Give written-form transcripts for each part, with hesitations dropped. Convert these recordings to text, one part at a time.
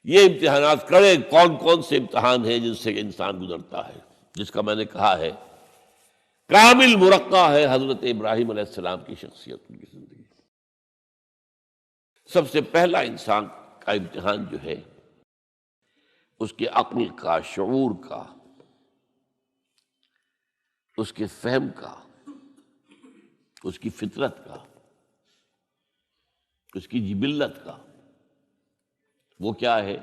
یہ امتحانات کڑے کون کون سے امتحان ہیں جن سے انسان گزرتا ہے، جس کا میں نے کہا ہے کامل مرقع ہے حضرت ابراہیم علیہ السلام کی شخصیت، ان کی زندگی۔ سب سے پہلا انسان کا امتحان جو ہے اس کے عقل کا، شعور کا، اس کے فہم کا، اس کی فطرت کا، اس کی جبلت کا، وہ کیا ہے؟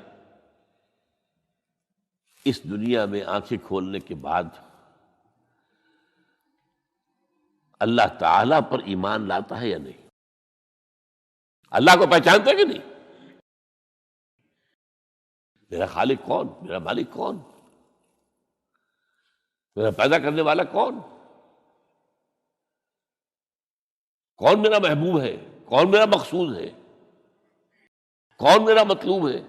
اس دنیا میں آنکھیں کھولنے کے بعد اللہ تعالیٰ پر ایمان لاتا ہے یا نہیں؟ اللہ کو پہچانتا ہے کہ نہیں؟ میرا خالق کون؟ میرا مالک کون؟ میرا پیدا کرنے والا کون؟ کون میرا محبوب ہے؟ کون میرا مقصود ہے؟ کون میرا مطلوب ہے؟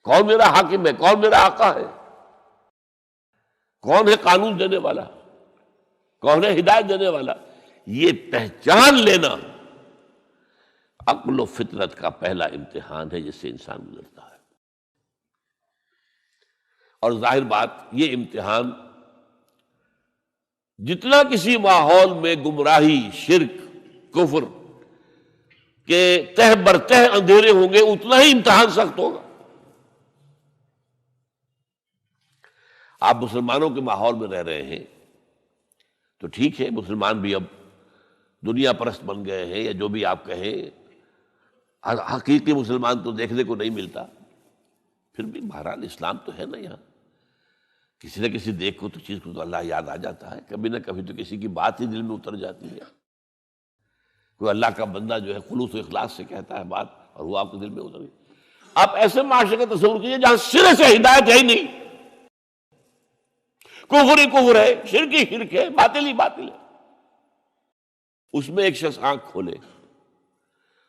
کون میرا حاکم ہے؟ کون میرا آقا ہے؟ کون ہے قانون دینے والا؟ کون ہے ہدایت دینے والا؟ یہ پہچان لینا عقل و فطرت کا پہلا امتحان ہے جس سے انسان گزرتا ہے۔ اور ظاہر بات یہ امتحان جتنا کسی ماحول میں گمراہی، شرک، کفر کے تہ برتہ اندھیرے ہوں گے اتنا ہی امتحان سخت ہوگا۔ آپ مسلمانوں کے ماحول میں رہ رہے ہیں تو ٹھیک ہے، مسلمان بھی اب دنیا پرست بن گئے ہیں یا جو بھی آپ کہیں، حقیقی مسلمان تو دیکھنے کو نہیں ملتا، پھر بھی بہرحال اسلام تو ہے نا یہاں، کسی نہ کسی دیکھ کو تو چیز کو تو اللہ یاد آ جاتا ہے، کبھی نہ کبھی تو کسی کی بات ہی دل میں اتر جاتی ہے، کوئی اللہ کا بندہ جو ہے خلوص و اخلاص سے کہتا ہے بات اور وہ آپ کے دل میں اتر گئی۔ آپ ایسے معاشرے کا تصور کیجیے جہاں سرے سے ہدایت ہے ہی نہیں، کفر ہی کفر ہے، شرک ہی شرک ہے، باطل ہی باطل ہے، اس میں ایک شخص آنکھ کھولے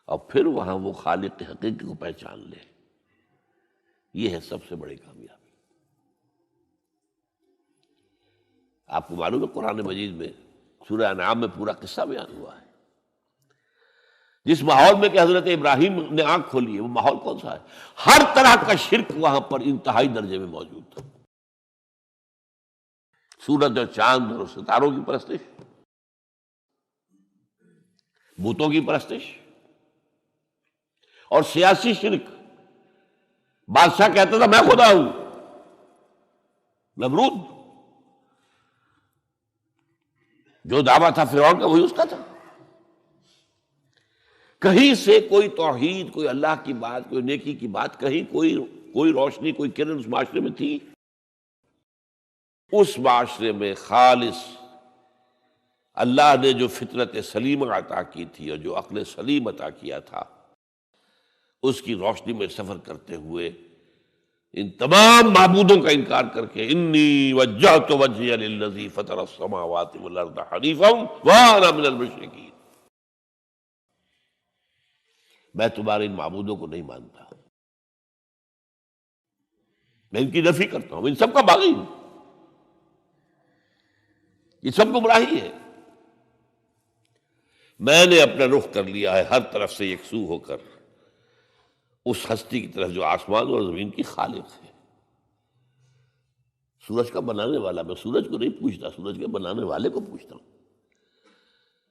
اور پھر وہاں وہ خالق حقیقی کو پہچان لے، یہ ہے سب سے بڑی کامیابی۔ آپ کو معلوم ہے قرآن مجید میں سورہ انعام میں پورا قصہ بیان ہوا ہے، جس ماحول میں کہ حضرت ابراہیم نے آنکھ کھولی ہے وہ ماحول کون سا ہے؟ ہر طرح کا شرک وہاں پر انتہائی درجے میں موجود تھا، سورج اور چاند اور ستاروں کی پرستش، بتوں کی پرستش، اور سیاسی شرک۔ بادشاہ کہتا تھا میں خدا ہوں، نمرود جو دعویٰ تھا فرعون کا وہی اس کا تھا۔ کہیں سے کوئی توحید، کوئی اللہ کی بات، کوئی نیکی کی بات، کہیں کوئی روشنی، کوئی کرن اس معاشرے میں تھی؟ اس معاشرے میں خالص اللہ نے جو فطرت سلیمہ عطا کی تھی اور جو عقل سلیم عطا کیا تھا، اس کی روشنی میں سفر کرتے ہوئے ان تمام معبودوں کا انکار کر کے انی وجہت وجہی للذی فطر السماوات والارض حنیفا وانا من المشرکین، میں تمہارے ان معبودوں کو نہیں مانتا، میں ان کی نفی کرتا ہوں، ان سب کا باغی ہوں، یہ سب گمراہی ہے، میں نے اپنا رخ کر لیا ہے ہر طرف سے یکسو ہو کر اس ہستی کی طرف جو آسمان اور زمین کی خالق ہے۔ سورج کا بنانے والا، میں سورج کو نہیں پوچھتا، سورج کے بنانے والے کو پوچھتا ہوں۔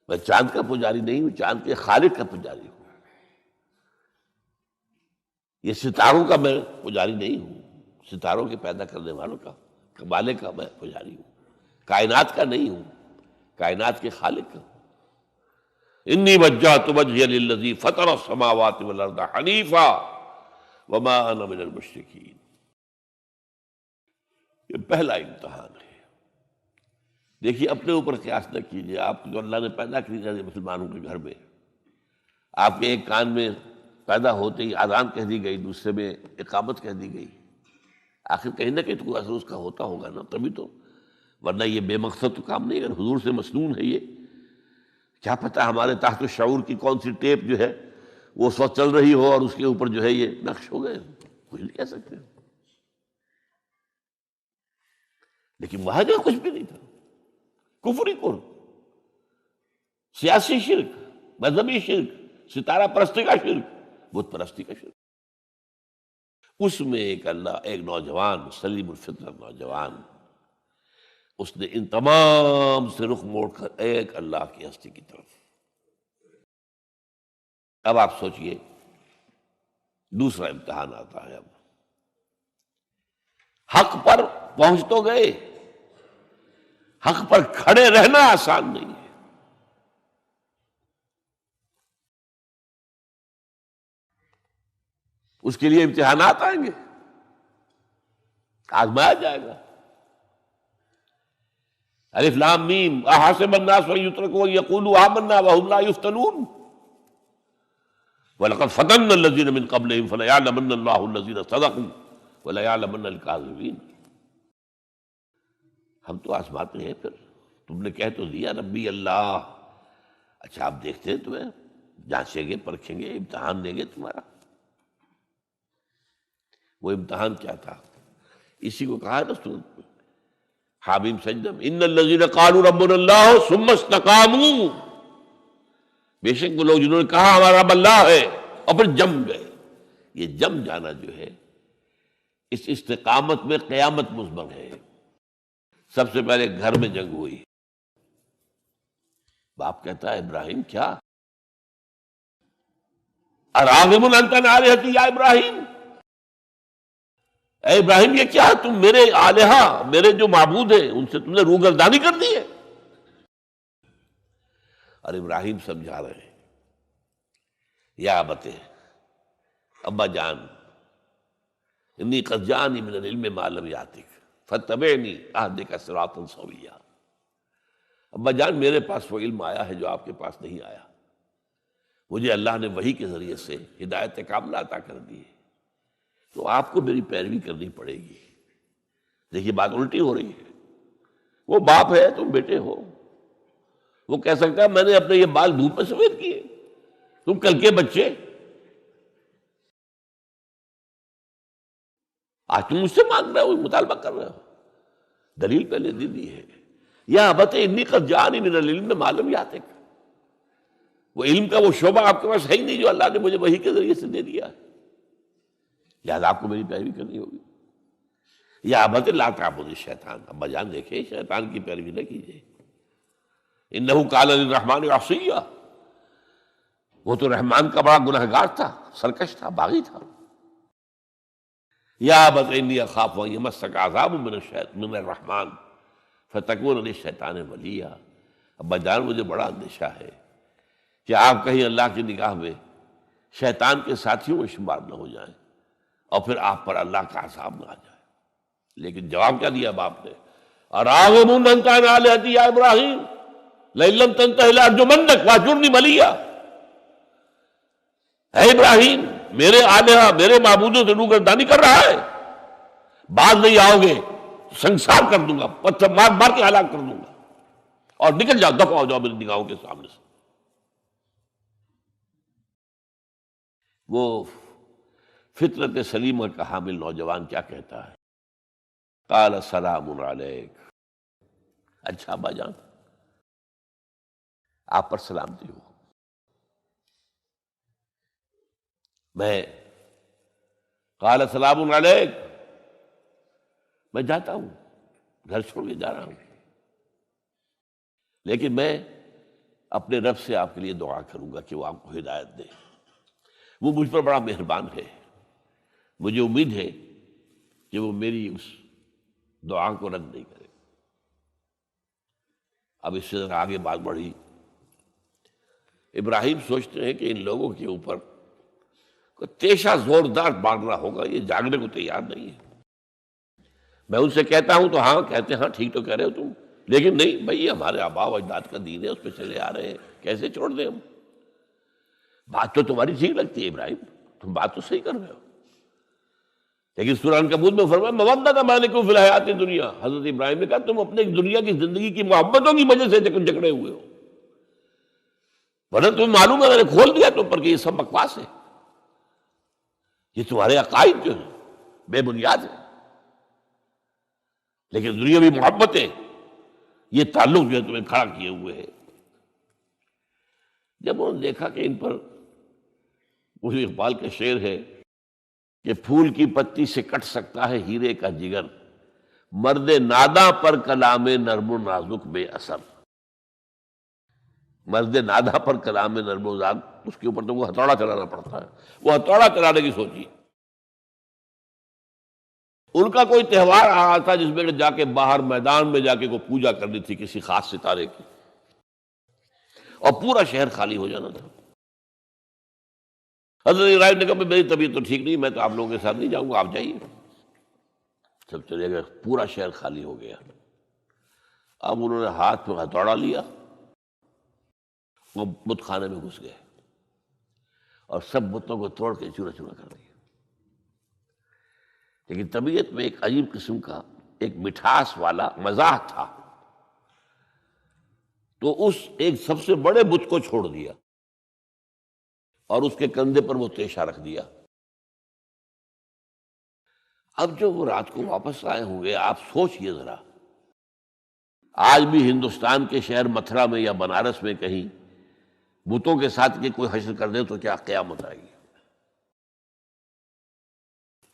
میں چاند کا پجاری نہیں ہوں، چاند کے خالق کا پجاری ہوں۔ یہ ستاروں کا میں پجاری نہیں ہوں، ستاروں کے پیدا کرنے والوں کا، کمالے کا میں پجاری ہوں، کائنات کا نہیں ہوں، کائنات کے خالق کا ہوں۔ انی وجہت وجہی للذی فطر السماوات والارض حنیفا وما انا من المشرکین۔ یہ پہلا امتحان ہے۔ دیکھیے اپنے اوپر قیاس نہ کیجیے، آپ کو جو اللہ نے پیدا کیا مسلمانوں کے گھر میں، آپ کے ایک کان میں پیدا ہوتے ہی اذان کہہ دی گئی، دوسرے میں اقامت کہہ دی گئی، آخر کہیں نہ کہیں تو کوئی اثر اس کا ہوتا ہوگا نا، تبھی تو، ورنہ یہ بے مقصد تو کام نہیں، اگر حضور سے مسنون ہے یہ، کیا پتہ ہمارے تحت الشعور کی کون سی ٹیپ جو ہے وہ اس وقت چل رہی ہو اور اس کے اوپر جو ہے یہ نقش ہو گئے، کچھ نہیں کہہ سکتے۔ لیکن وہاں جو کچھ بھی نہیں تھا، کفر ہی کفر، سیاسی شرک، مذہبی شرک، ستارہ پرستی کا شرک، بت پرستی کا شرک۔ اس میں ایک نوجوان سلیم الفطرت نوجوان، اس نے ان تمام سے رخ موڑ کر ایک اللہ کی ہستی کی طرف۔ اب آپ سوچئے دوسرا امتحان آتا ہے۔ اب حق پر پہنچ تو گئے، حق پر کھڑے رہنا آسان نہیں ہے۔ اس کے لیے امتحانات آئیں گے، آزمایا جائے گا۔ الف لام میم احسب الناس ان یترکوا ان یقولوا آمنا وهم لا یفتنون وَلَقَدْ فَتَنَّا الَّذِينَ مِن قَبْلِهِمْ فَلَيَعْلَمَنَّ اللَّهُ الَّذِينَ صَدَقُوا وَلَيَعْلَمَنَّ الْكَاذِبِينَ۔ ہم تو آزماتے ہیں، پھر تم نے کہہ تو دیا ربی اللہ، اچھا آپ دیکھتے ہیں تمہیں جانچیں گے، پرکھیں گے، امتحان دیں گے تمہارا۔ وہ امتحان کیا تھا؟ اسی کو کہا نا سورۃ میں حامیم سجدہ، ان الذین قالوا ربنا اللہ ثم استقاموا، بے شک وہ لوگ جنہوں نے کہا ہمارا رب اللہ ہے اور پھر جم گئے۔ یہ جم جانا جو ہے اس استقامت میں قیامت مضمر ہے۔ سب سے پہلے گھر میں جنگ ہوئی، باپ کہتا ہے ابراہیم کیا اراغب انت عن آلہتی یا ابراہیم، اے ابراہیم یہ کیا تم میرے آلہہ، میرے جو معبود ہیں ان سے تم نے روگردانی کر دی ہے۔ اور ابراہیم سمجھا رہے ہیں یا ابت، ابا جان، انی قد جانی من العلم ما لم یاتک فاتبعنی اہدک صراطا سویا۔ ابا جان میرے پاس وہ علم آیا ہے جو آپ کے پاس نہیں آیا، مجھے اللہ نے وحی کے ذریعے سے ہدایت کاملہ عطا کر دی ہے، تو آپ کو میری پیروی کرنی پڑے گی۔ دیکھیے بات الٹی ہو رہی ہے، وہ باپ ہے تم بیٹے ہو، وہ کہہ سکتا ہے میں نے اپنے یہ بال دھوپ میں سفید کیے، تم کل کے بچے، آج تم مجھ سے مانگ رہے ہو، مطالبہ کر رہے ہو۔ دلیل پہلے دے دی ہے، یا ابت انی قد جانی من العلم ما لم یاتک، وہ علم کا وہ شعبہ آپ کے پاس ہے ہی نہیں جو اللہ نے مجھے وحی کے ذریعے سے دے دیا ہے، لہٰذا آپ کو میری پیروی کرنی ہوگی۔ یا ابت لا تعبد الشیطان، ابا جان دیکھیں شیطان کی پیروی نہ کیجیے، انہ کان للرحمن عصیا، وہ تو رحمان کا بڑا گنہگار تھا، سرکش تھا، باغی تھا۔ یا ابت انی اخاف ان یمسک عذاب من الرحمن فتکون للشیطان ولیا، ابا جان مجھے بڑا اندیشہ ہے کہ آپ کہیں اللہ کی نگاہ میں شیطان کے ساتھیوں میں شمار نہ ہو جائیں اور پھر آپ پر اللہ کا عذاب نہ آ جائے۔ لیکن جواب کیا دیا باپ نے؟ اراغب انت عن آلہتی یا ابراہیم لئن لم تنتہ لارجمنک واہجرنی ملیا، اے ابراہیم میرے آلہہ، میرے معبودوں سے روگردانی کر رہا ہے، باز نہیں آؤ گے سنسار کر دوں گا، پتھر مار مار کے ہلاک کر دوں گا، اور نکل جاؤ، دفع ہو جاؤ میری نگاہوں کے سامنے سے۔ وہ فطرت سلیمہ کا حامل نوجوان کیا کہتا ہے؟ قال سلام علیک، اچھا ابا جان آپ پر سلامتی ہو، میں قال سلام علیک، میں جاتا ہوں، گھر چھوڑ کے جا رہا ہوں، لیکن میں اپنے رب سے آپ کے لیے دعا کروں گا کہ وہ آپ کو ہدایت دے، وہ مجھ پر بڑا مہربان ہے، مجھے امید ہے کہ وہ میری اس دعا کو رد نہیں کرے۔ اب اس سے آگے بات بڑھی، ابراہیم سوچتے ہیں کہ ان لوگوں کے اوپر کوئی تیشہ زوردار مارنا ہوگا، یہ جاگنے کو تیار نہیں ہے۔ میں ان سے کہتا ہوں تو ہاں کہتے ہیں، ہاں ٹھیک تو کہہ رہے ہو تم، لیکن نہیں بھائی یہ ہمارے آباء و اجداد کا دین ہے، اس پہ چلے آ رہے ہیں، کیسے چھوڑ دیں ہم؟ بات تو تمہاری ٹھیک لگتی ہے ابراہیم، تم بات تو صحیح کر رہے ہو، لیکن سورہ عنکبوت میں فرمایا مودۃ بینکم فی الحیات الدنیا، حضرت ابراہیم نے کہا تم اپنے دنیا کی زندگی کی محبتوں کی وجہ سے جکڑے ہوئے ہو، ورنہ تمہیں معلوم ہے میں نے کھول دیا تم پر کہ یہ سب بکواس ہے، یہ تمہارے عقائد جو ہیں بے بنیاد ہیں، لیکن دنیاوی محبتیں یہ تعلق جو ہے تمہیں کھڑا کیے ہوئے ہے۔ جب انہوں نے دیکھا کہ ان پر وہ اقبال کا شعر ہے کہ پھول کی پتی سے کٹ سکتا ہے ہیرے کا جگر، مرد ناداں پر کلام نرم و نازک بے اثر۔ مرد ناداں پر کلام نرم و نازک، اس کے اوپر تو وہ ہتھوڑا چلانا پڑتا ہے، وہ ہتھوڑا چلانے کی سوچی۔ ان کا کوئی تہوار آ رہا تھا جس میں جا کے باہر میدان میں جا کے کوئی پوجا کرنی تھی کسی خاص ستارے کی، اور پورا شہر خالی ہو جانا تھا۔ حضرت ابراہیم نے کہا میری طبیعت تو ٹھیک نہیں، میں تو آپ لوگوں کے ساتھ نہیں جاؤں گا، آپ جائیے۔ سب چلے گئے، پورا شہر خالی ہو گیا۔ اب انہوں نے ہاتھ میں ہتھوڑا لیا، وہ بت خانے میں گھس گئے اور سب بتوں کو توڑ کے چورا چورا کر دیا۔ لیکن طبیعت میں ایک عجیب قسم کا ایک مٹھاس والا مزاح تھا، تو اس ایک سب سے بڑے بت کو چھوڑ دیا اور اس کے کندھے پر وہ تیشہ رکھ دیا۔ اب جو وہ رات کو واپس آئے ہوں گے، آپ سوچئے ذرا، آج بھی ہندوستان کے شہر متھرا میں یا بنارس میں کہیں بتوں کے ساتھ کے کوئی حشر کر دے تو کیا قیامت آئے گی۔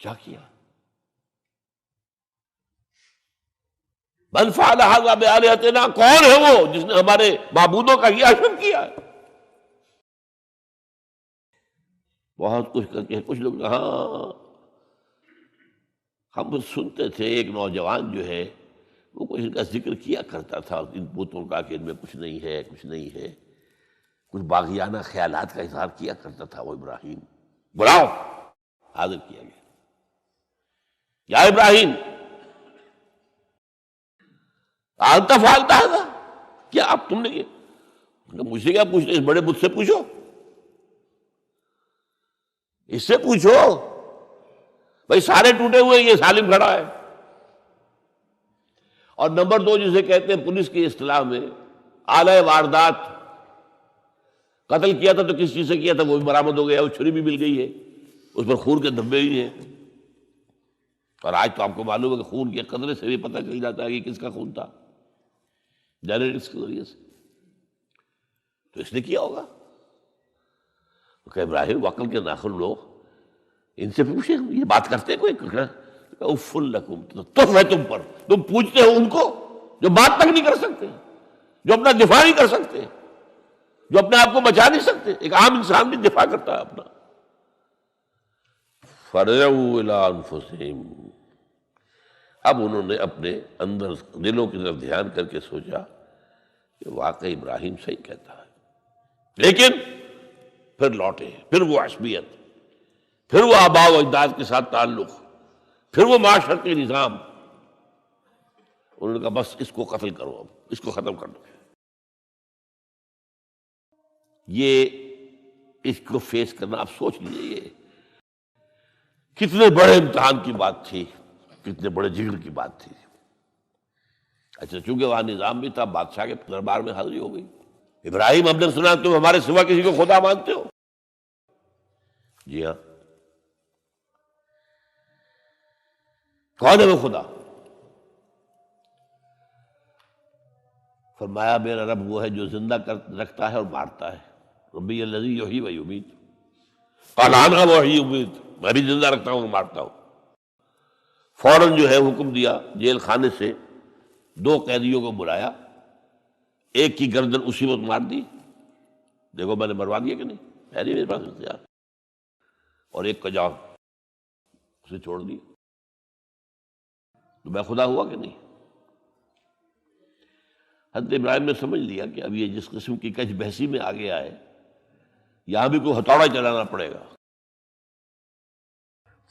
کیا کیا؟ من فعل ھذا بآلہتنا، کون ہے وہ جس نے ہمارے معبودوں کا یہ حشر کیا ہے؟ بہت کچھ کر کے کچھ لوگ ہاں ہم سنتے تھے، ایک نوجوان جو ہے وہ کچھ ان کا ذکر کیا کرتا تھا ان بتوں کا کہ ان میں کچھ نہیں ہے، کچھ نہیں ہے، کچھ باغیانہ خیالات کا اظہار کیا کرتا تھا وہ ابراہیم۔ بلاؤ، حاضر کیا گیا۔ یا ابراہیم انت فعلت ھذا، کیا اب تم نے یہ؟ مجھ سے کیا پوچھتے، اس بڑے بت سے پوچھو، اس سے پوچھو، بھائی سارے ٹوٹے ہوئے، یہ سالم کھڑا ہے۔ اور نمبر دو، جسے کہتے ہیں پولیس کی اصطلاح میں آلہ واردات، قتل کیا تھا تو کس چیز سے کیا تھا وہ بھی برآمد ہو گیا، وہ چھری بھی مل گئی ہے، اس پر خون کے دھبے بھی ہیں، اور آج تو آپ کو معلوم ہے کہ خون کے قطرے سے بھی پتہ چل جاتا ہے کہ کس کا خون تھا، جینیٹکس کے ذریعے سے۔ تو اس نے کیا ہوگا کہ ابراہیم وقل کے ناخن لو، ان سے پوچھے یہ بات کرتے کوئی؟ اف لکم، تف ہے تم پر، تم پوچھتے ہو ان کو جو بات تک نہیں کر سکتے، جو اپنا دفاع نہیں کر سکتے، جو اپنے آپ کو بچا نہیں سکتے۔ ایک عام انسان بھی دفاع کرتا ہے اپنا۔ فرجعوا الی انفسہم، اب انہوں نے اپنے اندر دلوں کی طرف دھیان کر کے سوچا کہ واقعی ابراہیم صحیح کہتا ہے، لیکن پھر لوٹے، پھر وہ عصبیت، پھر وہ آباء و اجداد کے ساتھ تعلق، پھر وہ معاشرتی نظام۔ انہوں نے کہا بس اس کو قتل کرو، اب اس کو ختم کر دو۔ یہ اس کو فیس کرنا، آپ سوچ لیجیے یہ کتنے بڑے امتحان کی بات تھی، کتنے بڑے جگر کی بات تھی۔ اچھا چونکہ وہاں نظام بھی تھا، بادشاہ کے دربار میں حاضری ہو گئی۔ ابراہیم ہم نے سنا تم ہمارے سوا کسی کو خدا مانتے ہو؟ جی ہاں، کون ہے وہ خدا؟ فرمایا میرا رب وہ ہے جو زندہ رکھتا ہے اور مارتا ہے، ربی الذی یحیی و یمیت، قال انا احیی و امیت، میں بھی زندہ رکھتا ہوں اور مارتا ہوں۔ فوراً جو ہے حکم دیا، جیل خانے سے 2 قیدیوں کو بلایا، ایک کی گردن اسی وقت مار دی، دیکھو میں نے مروا دیا کہ نہیں، ہے نہیں میرے پاس اختیار، اور ایک کا جاؤ اسے چھوڑ دی، تو میں خدا ہوا کہ نہیں؟ حضرت ابراہیم نے سمجھ لیا کہ اب یہ جس قسم کی کج بحثی میں آگے آئے، یہاں بھی کوئی ہتھوڑا چلانا پڑے گا۔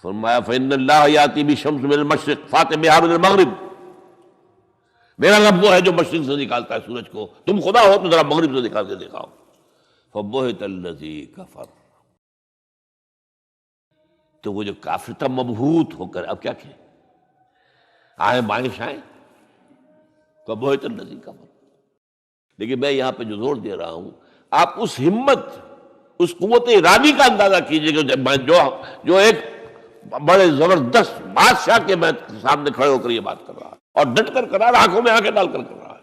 فرمایا فإن اللہ یاتی بالشمس من المشرق فأت بہا من المغرب، میرا رب وہ ہے جو مشرق سے نکالتا ہے سورج کو، تم خدا ہو تو ذرا مغرب سے نکال کے دکھاؤ۔ فبہت الذی کفر، تو وہ جو کافر تھا مبہوت ہو کر اب کیا کہ آئیں بائیں شائیں، فبہت الذی کفر۔ لیکن میں یہاں پہ جو زور دے رہا ہوں، آپ اس ہمت، اس قوت ارادی کا اندازہ کیجئے کہ جو ایک بڑے زبردست بادشاہ کے میں سامنے کھڑے ہو کر یہ بات کر رہا ہے، اور ڈٹ کر رہا ہے، آنکھوں میں آنکھیں ڈال کر رہا ہے۔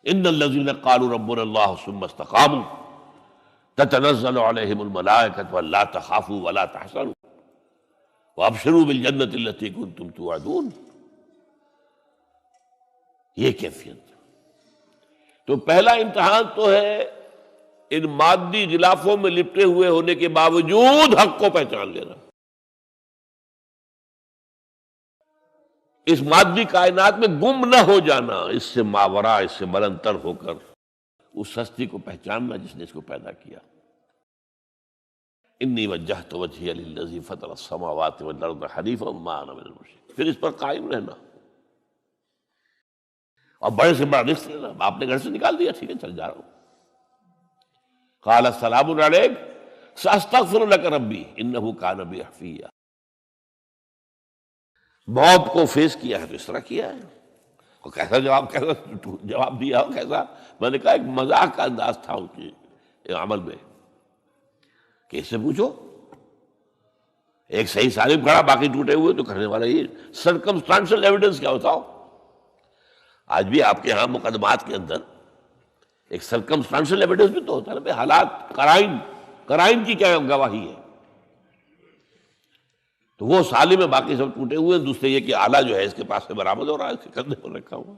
ان الذین قالوا ربنا اللہ ثم استقاموا، تتنزل علیہم الملائکۃ الا تخافوا ولا تحزنوا وابشروا بالجنۃ التی کنتم توعدون. یہ کیفیت. تو پہلا امتحان تو ہے ان مادی غلافوں میں لپٹے ہوئے ہونے کے باوجود حق کو پہچان لینا. اس مادی کائنات میں گم نہ ہو جانا، اس سے ماورا، اس سے بلند تر ہو کر اس ہستی کو پہچاننا جس نے اس کو پیدا کیا. انی وجہت وجہی للذی فطر السماوات والارض حنیفا وما انا من المشرکین. پھر اس پر قائم رہنا اور بڑے سے بڑا رزق لینا. آپ نے گھر سے نکال دیا، ٹھیک ہے چل جا رہا ہوں. قال السلام علیک ساستغفر لک ربی انہ کان بی حفیہ. موت کو فیس کیا ہے تو اس طرح کیا ہے. اور کیسا جواب دیا ہو، کیسا. میں نے کہا ایک مذاق کا انداز تھا ان کے عمل میں کہ اس سے پوچھو ایک صحیح سالم کھڑا باقی ٹوٹے ہوئے تو کرنے والا یہ سرکمسٹانشل ایویڈنس کیا ہوتا ہو. آج بھی آپ کے ہاں مقدمات کے اندر ایک سرکمسٹانشل ایویڈنس بھی تو ہوتا ہے نا، حالات، قرائن کی کیا گواہی ہے. تو وہ سالم میں باقی سب ٹوٹے ہوئے. دوسرے یہ کہ آلہ جو ہے اس کے پاس سے برآمد ہو رہا ہے، اس کے کندھے پر رکھا ہوا.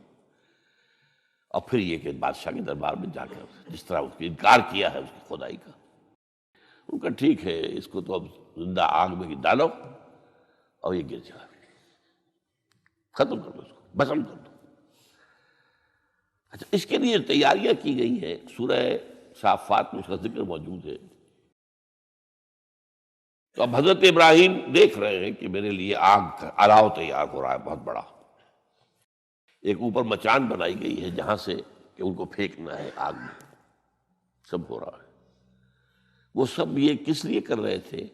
اور پھر یہ کہ بادشاہ کے دربار میں جا کر جس طرح اس کو انکار کیا ہے اس کی خدائی کا. ان کا ٹھیک ہے، اس کو تو اب زندہ آگ میں ڈالو اور یہ گر جائے، ختم کر دو، اس کو بسم کر دو. اچھا، اس کے لیے تیاریاں کی گئی ہیں. سورہ صافات میں اس کا ذکر موجود ہے. تو اب حضرت ابراہیم دیکھ رہے ہیں کہ میرے لیے آگ کا الاؤ تیار ہو رہا ہے بہت بڑا. ایک اوپر مچان بنائی گئی ہے جہاں سے کہ ان کو پھینکنا ہے آگ میں. سب ہو رہا ہے. وہ سب یہ کس لیے کر رہے تھے؟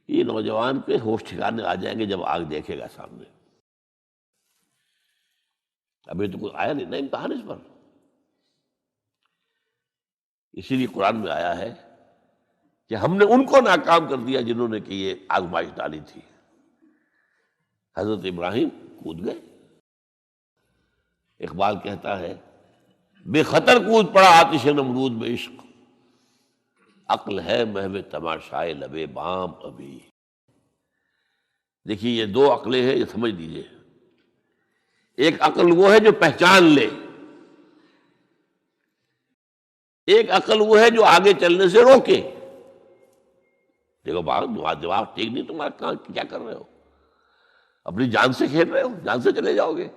یہ نوجوان پہ ہوش ٹھکانے آ جائیں گے جب آگ دیکھے گا سامنے. ابھی تو کوئی آیا نہیں نا امتحان اس پر. اسی لیے قرآن میں آیا ہے کہ ہم نے ان کو ناکام کر دیا جنہوں نے کہ یہ آزمائش ڈالی تھی. حضرت ابراہیم کود گئے. اقبال کہتا ہے بے خطر کود پڑا آتش نمرود میں عشق، عقل ہے محو تماشائے لبے بام ابھی. دیکھیے یہ دو عقلیں ہیں، یہ سمجھ لیجیے. ایک عقل وہ ہے جو پہچان لے، ایک عقل وہ ہے جو آگے چلنے سے روکے. دیکھو دماغ ٹھیک نہیں تمہارا، کیا کر رہے ہو؟ اپنی جان سے کھیل رہے ہو، جان سے چلے جاؤ گے.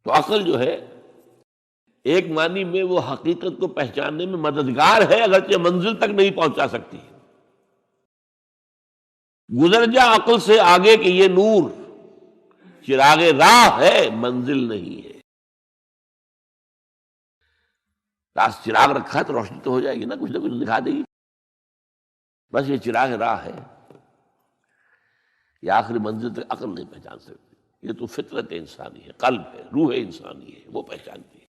تو عقل جو ہے ایک معنی میں وہ حقیقت کو پہچاننے میں مددگار ہے، اگرچہ منزل تک نہیں پہنچا سکتی. گزر جا عقل سے آگے کہ یہ نور چراغ راہ ہے، منزل نہیں ہے. پاس چراغ رکھا ہے تو روشنی تو ہو جائے گی نا، کچھ نہ کچھ دکھا دے گی. بس یہ چراغ راہ ہے، یہ آخری منزل تک عقل نہیں پہچان سکتی. یہ تو فطرت انسانی ہے، قلب ہے، روح انسانی ہے، وہ پہچانتی ہے.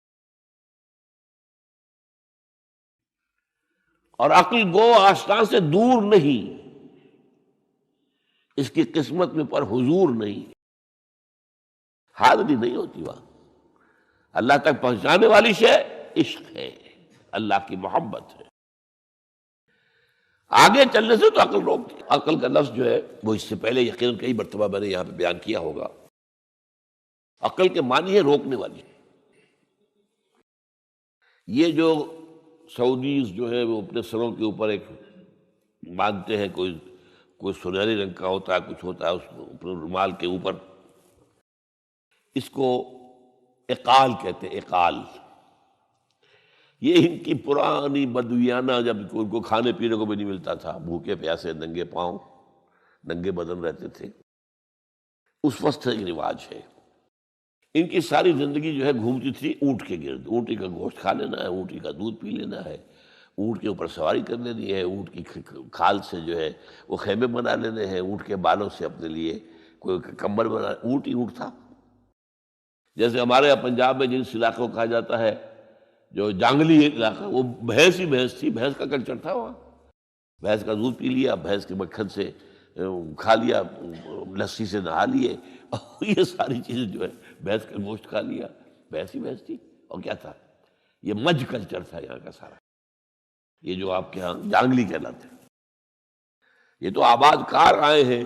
اور عقل گو آستان سے دور نہیں، اس کی قسمت میں پر حضور نہیں، حاضری نہیں ہوتی وہاں. اللہ تک پہنچانے والی شے عشق ہے، اللہ کی محبت ہے. آگے چلنے سے تو عقل روکتی. عقل کا لفظ جو ہے وہ اس سے پہلے یقیناً کئی مرتبہ میں نے یہاں پہ بیان کیا ہوگا. عقل کے معنی ہے روکنے والی. یہ جو سعودیز جو ہے وہ اپنے سروں کے اوپر ایک باندھتے ہیں، کوئی سنہری رنگ کا ہوتا ہے، کچھ ہوتا ہے اس اپنے رومال کے اوپر. اس کو اقال کہتے ہیں، اقال. یہ ان کی پرانی بدویانہ، جب ان کو کھانے پینے کو بھی نہیں ملتا تھا، بھوکے پیاسے ننگے پاؤں ننگے بدن رہتے تھے، اس وقت سے ایک رواج ہے. ان کی ساری زندگی جو ہے گھومتی تھی اونٹ کے گرد. اونٹی کا گوشت کھا لینا ہے، اونٹی کا دودھ پی لینا ہے، اونٹ کے اوپر سواری کر لینی ہے، اونٹ کی کھال سے جو ہے وہ خیمے بنا لینے ہیں، اونٹ کے بالوں سے اپنے لیے کوئی کمبل بنا. اونٹ ہی اونٹ تھا. جیسے ہمارے یہاں پنجاب میں جس علاقوں کو کہا جاتا ہے جو جانگلی علاقہ، وہ بھینس ہی بھینس تھی، بھینس کا کلچر تھا وہاں. بھینس کا دودھ پی لیا، بھینس کے مکھن سے کھا لیا، لسی سے نہا لیے، اور یہ ساری چیزیں جو ہے بھینس کا گوشت کھا لیا. بھینس ہی بھینس تھی. اور کیا تھا؟ یہ مج کلچر تھا یہاں کا سارا، یہ جو آپ کے ہاں جانگلی کہلاتے ہیں، یہ تو آباد کار آئے ہیں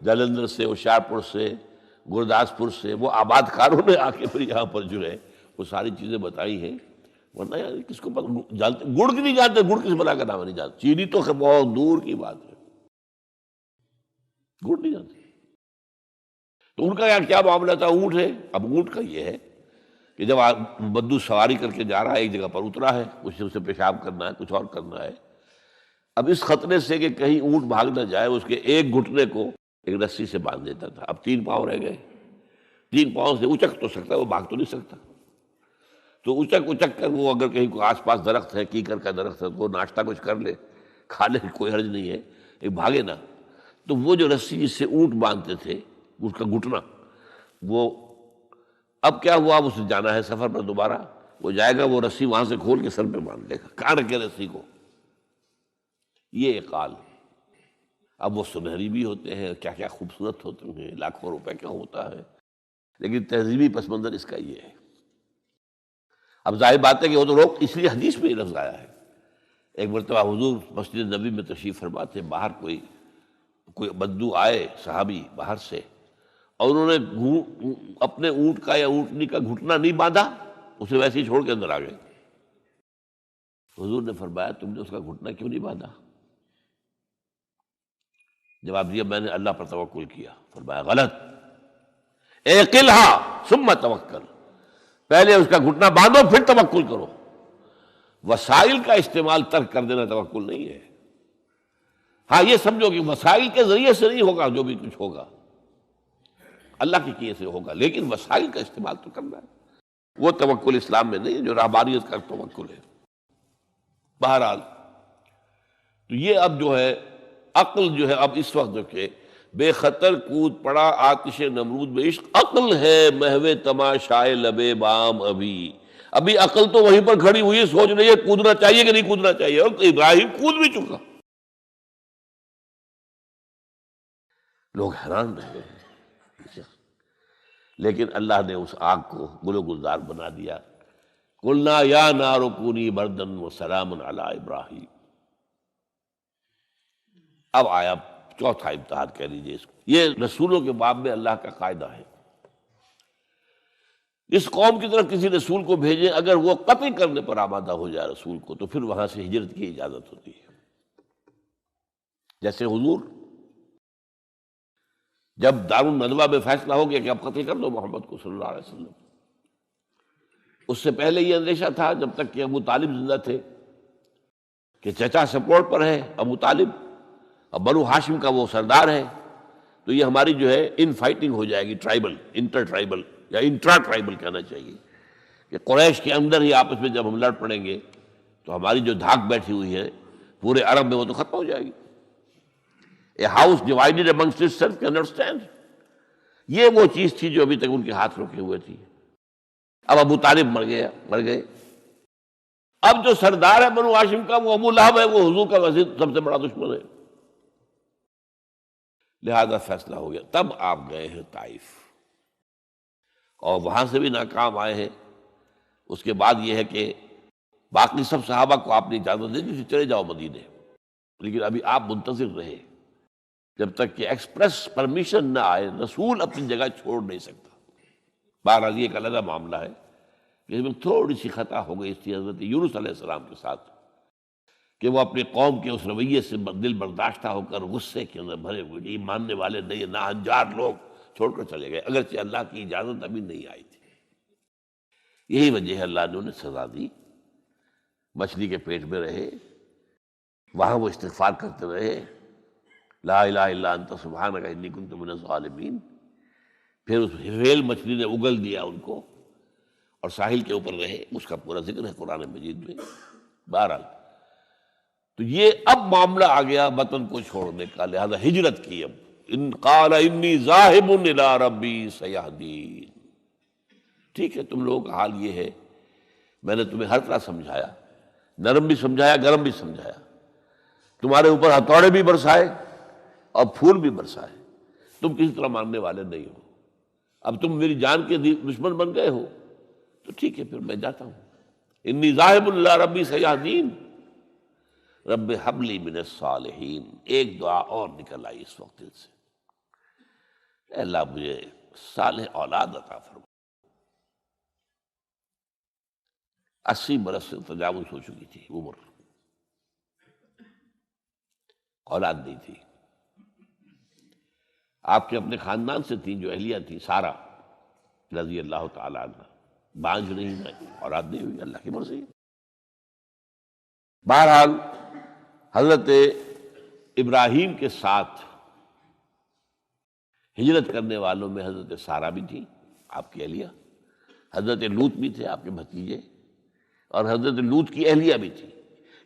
جلندھر سے، ہوشیارپور سے، گرداسپور سے، وہ آباد کاروں نے آ کے پھر یہاں پر جو ہے وہ ساری چیزیں بتائی ہیں، ورنہ یار کس کو جانتے، گڑ کی نہیں جانتے، گڑ کس بلا کا نام نہیں جانتے، چینی تو بہت دور کی بات ہے، گڑ نہیں جانتے۔ تو ان کا کیا معاملہ تھا؟ اونٹ ہے، اب اونٹ کا یہ ہے کہ جب بدو سواری کر کے جا رہا ہے، ایک جگہ پر اترا ہے، کچھ اسے پیشاب کرنا ہے، کچھ اور کرنا ہے، اب اس خطرے سے کہ کہیں اونٹ بھاگ نہ جائے، اس کے ایک گھٹنے کو ایک رسی سے باندھ دیتا تھا۔ اب 3 پاؤں رہ گئے، 3 پاؤں سے اچک تو سکتا ہے، وہ بھاگ تو نہیں سکتا، تو اچک کر وہ اگر کہیں آس پاس درخت ہے، کیکر کا درخت ہے، تو وہ ناشتہ کچھ کر لے، کھا لے، کوئی حرج نہیں ہے، ایک بھاگے نا۔ تو وہ جو رسی جس سے اونٹ باندھتے تھے، اس کا گھٹنا، وہ اب کیا ہوا، اسے جانا ہے سفر پر دوبارہ، وہ جائے گا، وہ رسی وہاں سے کھول کے سر پہ باندھ لے گا، کاٹ کے رسی کو۔ یہ اقال، اب وہ سنہری بھی ہوتے ہیں، کیا کیا خوبصورت ہوتے ہیں، لاکھوں روپے کا ہوتا ہے، لیکن تہذیبی پس منظر اس کا یہ ہے۔ اب ظاہر بات ہے کہ وہ تو لوگ، اس لیے حدیث میں یہ لفظ آیا ہے۔ ایک مرتبہ حضور مسجد نبی میں تشریف فرما تھے، باہر کوئی بدو آئے صحابی باہر سے، اور انہوں نے اپنے اونٹ کا یا اونٹنی کا گھٹنا نہیں باندھا، اسے ویسے ہی چھوڑ کے اندر آ گئے۔ حضور نے فرمایا تم نے اس کا گھٹنا کیوں نہیں باندھا؟ جواب دیا میں نے اللہ پر توکل کیا۔ فرمایا غلط، اعقلھا ثم توکل، پہلے اس کا گھٹنا باندھو پھر توکل کرو۔ وسائل کا استعمال ترک کر دینا توکل نہیں ہے۔ ہاں یہ سمجھو کہ وسائل کے ذریعے سے نہیں ہوگا، جو بھی کچھ ہوگا اللہ کے کیے سے ہوگا، لیکن وسائل کا استعمال تو کرنا ہے، وہ توکل اسلام میں نہیں ہے جو رہبانیت کا توکل ہے۔ بہرحال تو یہ اب جو ہے عقل جو ہے، اب اس وقت جو کہ بے خطر کود پڑا آتش نمرود میں عشق، عقل ہے محو تماشائے لبے بام، ابھی عقل تو وہیں پر کھڑی ہوئی سوچ رہی ہے کودنا چاہیے کہ نہیں کودنا چاہیے، اور ابراہیم کود بھی چکا۔ لوگ حیران رہ گئے، لیکن اللہ نے اس آگ کو گل و گلزار بنا دیا۔ قلنا یا نار کونی بردن وسلام علی ابراہیم۔ اب آیا چوتھا امتحان کہہ لیجیے اس کو، یہ رسولوں کے باب میں اللہ کا قاعدہ ہے، اس قوم کی طرف کسی رسول کو بھیجیں، اگر وہ قتل کرنے پر آمادہ ہو جائے رسول کو، تو پھر وہاں سے ہجرت کی اجازت ہوتی ہے۔ جیسے حضور جب دارالندوہ میں فیصلہ ہو گیا کہ اب قتل کر دو محمد کو صلی اللہ علیہ وسلم، اس سے پہلے یہ اندیشہ تھا جب تک کہ ابو طالب زندہ تھے کہ چچا سپورٹ پر ہے ابو طالب، اب بنو ہاشم کا وہ سردار ہے، تو یہ ہماری جو ہے ان فائٹنگ ہو جائے گی، ٹرائبل، انٹر ٹرائبل یا انٹرا ٹرائبل کہنا چاہیے، کہ قریش کے اندر ہی آپس میں جب ہم لڑ پڑیں گے تو ہماری جو دھاک بیٹھی ہوئی ہے پورے عرب میں وہ تو ختم ہو جائے گی۔ A house divided amongst itself can not stand, یہ وہ چیز تھی جو ابھی تک ان کے ہاتھ روکے ہوئے تھی۔ اب ابو طالب مر گئے، اب جو سردار ہے بنو ہاشم کا وہ ابو لہب ہے، وہ حضور کا وزیر سب سے بڑا دشمن ہے، لہذا فیصلہ ہو گیا۔ تب آپ گئے ہیں طائف، اور وہاں سے بھی ناکام آئے ہیں۔ اس کے بعد یہ ہے کہ باقی سب صحابہ کو آپ نے اجازت دے دی چلے جاؤ مدینے، لیکن ابھی آپ منتظر رہے جب تک کہ ایکسپریس پرمیشن نہ آئے، رسول اپنی جگہ چھوڑ نہیں سکتا۔ بہرحال یہ ایک علیحدہ معاملہ ہے کہ اس میں تھوڑی سی خطا ہو گئی تھی حضرت یونس علیہ السلام کے ساتھ، کہ وہ اپنی قوم کے اس رویے سے دل برداشتہ ہو کر غصے کے اندر بھرے ہوئے، یہ ماننے والے نہیں، ناہنجار لوگ چھوڑ کر چلے گئے، اگرچہ اللہ کی اجازت ابھی نہیں آئی تھی۔ یہی وجہ ہے اللہ نے انہیں سزا دی، مچھلی کے پیٹ میں رہے، وہاں وہ استغفار کرتے رہے، لا الہ الا انت سبحانک انی کنت من الظالمین۔ پھر اس ویل مچھلی نے اگل دیا ان کو اور ساحل کے اوپر رہے، اس کا پورا ذکر ہے قرآن مجید میں۔ بہرحال تو یہ اب معاملہ آ گیا وطن کو چھوڑنے کا، لہذا ہجرت کی۔ اب ان قال انی ذاہب الی ربی سیہدین، ٹھیک ہے تم لوگوں کا حال یہ ہے، میں نے تمہیں ہر طرح سمجھایا، نرم بھی سمجھایا، گرم بھی سمجھایا، تمہارے اوپر ہتھوڑے بھی برسائے اور پھول بھی برسائے، تم کسی طرح ماننے والے نہیں ہو، اب تم میری جان کے دشمن بن گئے ہو، تو ٹھیک ہے پھر میں جاتا ہوں، انی ذاہب اللہ ربی سیہدین رب ہب لی من الصالحین۔ ایک دعا اور نکل آئی اس وقت دل سے، اے اللہ مجھے صالح اولاد عطا فرما۔ 80 برس سے تجاوز ہو چکی تھی عمر، اولاد نہیں تھی۔ آپ کے اپنے خاندان سے تھی جو اہلیہ تھی سارہ رضی اللہ تعالی عنہ، بانجھ نہیں ہوئی، اولاد نہیں ہوئی، اللہ کی مرضی۔ بہرحال حضرت ابراہیم کے ساتھ ہجرت کرنے والوں میں حضرت سارہ بھی تھی آپ کی اہلیہ، حضرت لوط بھی تھے آپ کے بھتیجے، اور حضرت لوط کی اہلیہ بھی تھی۔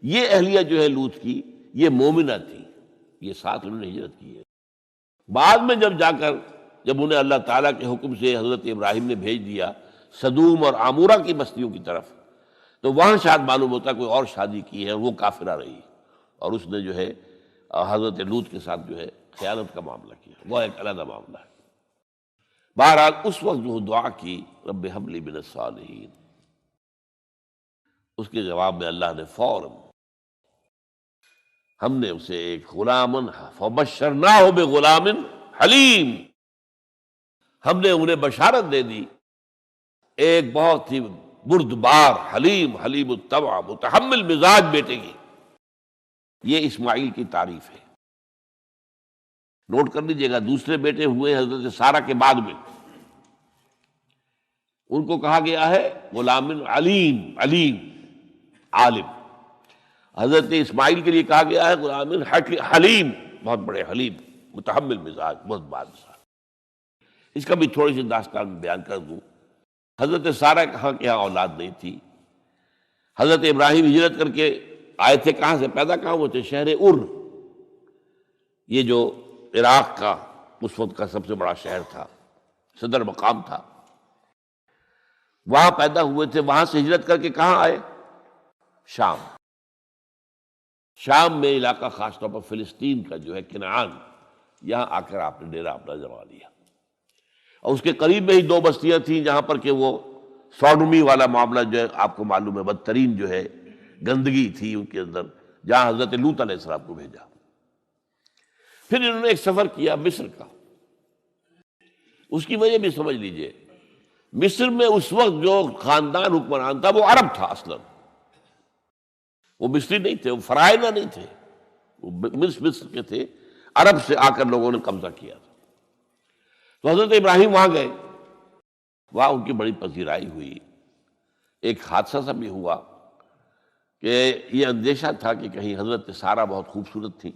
یہ اہلیہ جو ہے لوط کی، یہ مومنہ تھی، یہ ساتھ انہوں نے ہجرت کی ہے۔ بعد میں جب انہیں اللہ تعالیٰ کے حکم سے حضرت ابراہیم نے بھیج دیا سدوم اور عامورہ کی بستیوں کی طرف، تو وہاں شاید معلوم ہوتا کوئی اور شادی کی ہے، وہ کافرہ رہی، اور اس نے جو ہے حضرت لوط کے ساتھ جو ہے خیانت کا معاملہ کیا، وہ ایک علیحدہ معاملہ ہے۔ بہرحال اس وقت جو دعا کی رب ہب لی من الصالحین، اس کے جواب میں اللہ نے فوراً ہم نے اسے ایک غلامن فبشرناہ بغلام حلیم، ہم نے انہیں بشارت دے دی ایک بہت ہی بردبار، حلیم الطبع، متحمل مزاج بیٹے کی۔ یہ اسماعیل کی تعریف ہے، نوٹ کر لیجیے گا۔ دوسرے بیٹے ہوئے حضرت سارہ کے بعد میں، ان کو کہا گیا ہے غلام علیم عالم۔ حضرت اسماعیل کے لیے کہا گیا ہے غلام حلیم، بہت بڑے حلیم، متحمل مزاج، بہت بادشاہ۔ اس کا بھی تھوڑی سی داستان بیان کر دوں۔ حضرت سارہ کہاں کہ یہاں اولاد نہیں تھی، حضرت ابراہیم ہجرت کر کے آئے تھے، کہاں سے پیدا کہاں ہوئے تھے؟ شہر یہ جو عراق کا اس وقت کا سب سے بڑا شہر تھا، صدر مقام تھا، وہاں پیدا ہوئے تھے۔ وہاں سے ہجرت کر کے کہاں آئے؟ شام میں علاقہ، خاص طور پر فلسطین کا جو ہے کنعان، یہاں آ کر آپ نے ڈیرا اپنا جما لیا۔ اور اس کے قریب میں ہی 2 بستیاں تھیں جہاں پر کہ وہ سوڈومی والا معاملہ جو ہے آپ کو معلوم ہے، بدترین جو ہے گندگی تھی ان کے اندر، جہاں حضرت لوط علیہ السلام کو بھیجا۔ پھر انہوں نے ایک سفر کیا مصر کا، اس کی وجہ بھی سمجھ لیجئے۔ مصر میں اس وقت جو خاندان حکمران تھا وہ عرب تھا اصلاً، وہ مصری نہیں تھے، وہ فرائضہ نہیں تھے، وہ مصر کے تھے، عرب سے آ کر لوگوں نے قبضہ کیا تھا۔ تو حضرت ابراہیم وہاں گئے، وہاں ان کی بڑی پذیرائی ہوئی۔ ایک حادثہ سا بھی ہوا کہ یہ اندیشہ تھا کہ کہیں حضرت سارہ بہت خوبصورت تھی،